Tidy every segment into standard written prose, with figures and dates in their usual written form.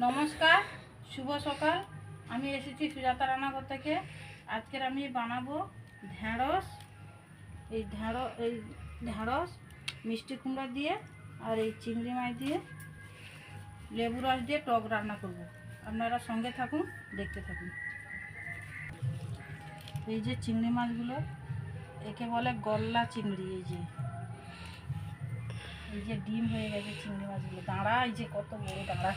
নমস্কার, শুভ সকাল। আমি এসেছি সুজাতা রান্নাঘর থেকে। আজকের আমি বানাবো ঢেঁড়স। এই ঢেঁড়স মিষ্টি কুমড়া দিয়ে আর এই চিংড়ি মাছ দিয়ে লেবু রস দিয়ে টক রান্না করব। আপনারা সঙ্গে থাকুন, দেখতে থাকুন। এই যে চিংড়ি মাছগুলো, একে বলে গলদা চিংড়ি। এই যে ডিম হয়ে গেছে চিংড়ি মাছগুলো, দাঁড়া, এই যে কত বড় দাঁড়া।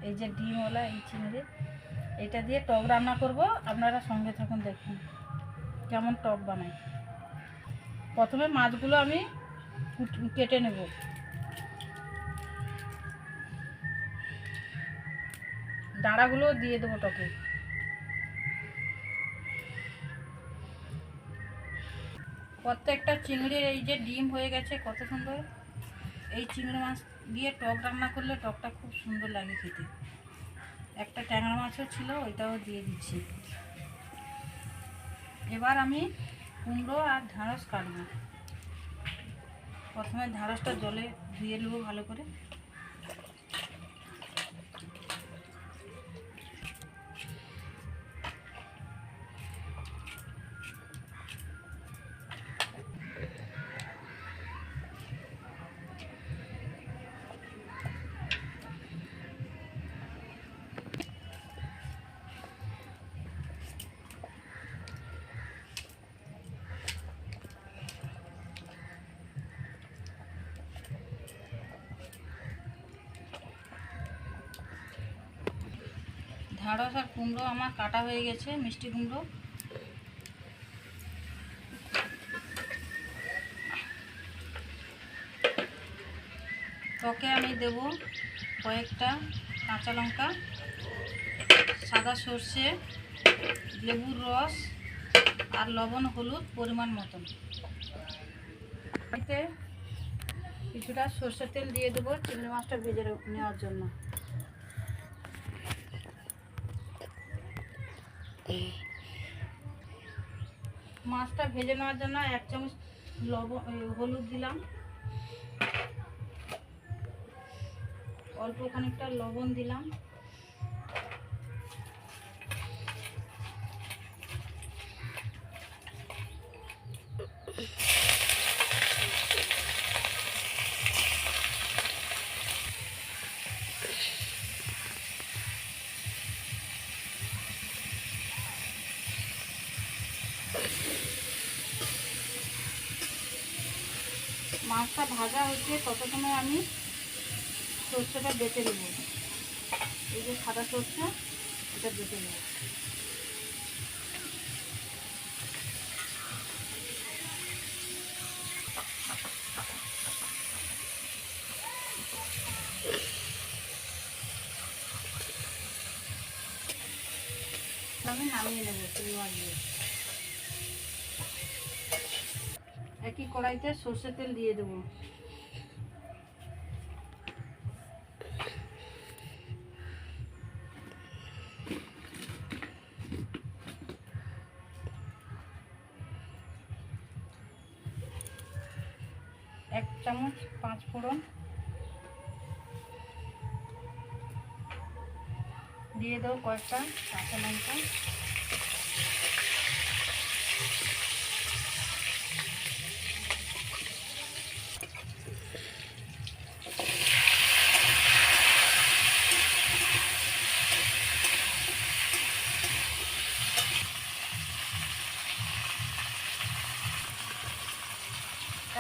এই যে ডিমওয়ালা এই চিংড়ি, এটা দিয়ে টক রান্না করব। আপনারা সঙ্গে থাকুন, দেখুন কেমন টক বানাই। প্রথমে মাছগুলো আমি কেটে নেব। দাঁড়াগুলো দিয়ে দেবো টকে। প্রত্যেকটা চিংড়ির এই যে ডিম হয়ে গেছে কত সুন্দর। এই চিংড়ি মাছ দিয়ে টক রান্না করলে টকটা খুব সুন্দর লাগে খেতে। একটা ট্যাংরা মাছও ছিল, ওইটাও দিয়ে দিচ্ছি। এবার আমি কুমড়ো আর ঢেঁড়স কাটবো। প্রথমে ঢেঁড়সটা জলে ধুয়ে নেবো ভালো করে। ঢেঁড়স আর কুমড়ো আমার কাটা হয়ে গেছে, মিষ্টি কুমড়ো। টকে আমি দেব কয়েকটা কাঁচা লঙ্কা, সাদা সর্ষে, লেবুর রস আর লবণ হলুদ পরিমাণ মতন। এতে কিছুটা সর্ষের তেল দিয়ে দেবো চিংড়ি মাছটা ভেজে নেওয়ার জন্য। মাছটা ভেজে নেওয়ার জন্য 1 চামচ হলুদ দিলাম, অল্প খানিকটা লবণ দিলাম, মাছটা ভাজা হচ্ছে ততক্ষণে আমি সর্ষেটা বেটে নেব। এই যে সাদা সর্ষে, এটা বেটে নেব। আমি নামিয়ে নেব চিংড়ি মাছ দিয়ে। একই কড়াইতে সর্ষের তেল দিয়ে দেবো। এক চামচ 5 ফোড়ন দিয়ে দেবো, কয়েকটা কাঁচা লঙ্কা,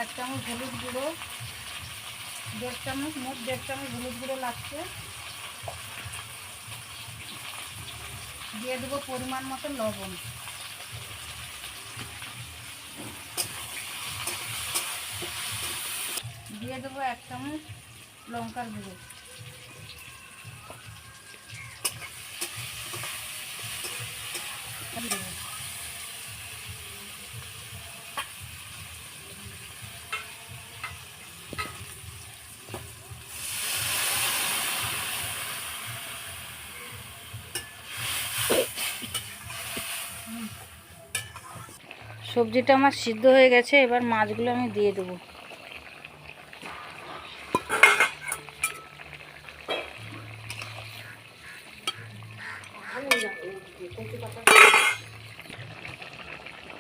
এক চামচ হলুদ গুঁড়ো, 1.5 চামচ, মোট 1.5 চামচ হলুদ গুঁড়ো লাগছে। দিয়ে দেবো পরিমাণ মতো লবণ। দিয়ে দেবো 1 চামচ লঙ্কার গুঁড়ো। সবজিটা আমার সিদ্ধ হয়ে গেছে, এবার মাছগুলো আমি দিয়ে দেবো।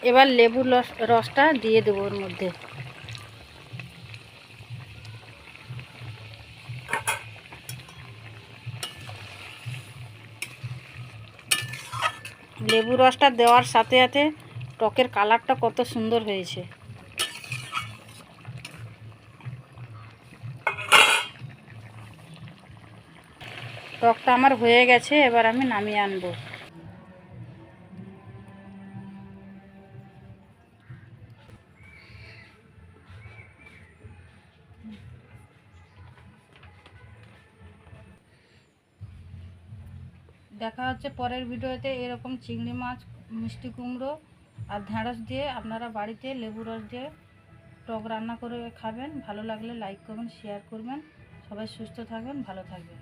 এবার লেবুর রসটা দিয়ে দেবো ওর মধ্যে। লেবু রসটা দেওয়ার সাথে সাথে টকের কালারটা কত সুন্দর হয়েছে। টকটা আমার হয়ে গেছে, এবার আমি নামিয়ে আনবো। দেখা হচ্ছে পরের ভিডিওতে। এরকম চিংড়ি মাছ, মিষ্টি কুমড়ো আর ঢেঁড়স দিয়ে আপনারা বাড়িতে লেবু রস দিয়ে টক রান্না করে খাবেন। ভালো লাগলে লাইক করবেন, শেয়ার করবেন। সবাই সুস্থ থাকবেন, ভালো থাকবেন।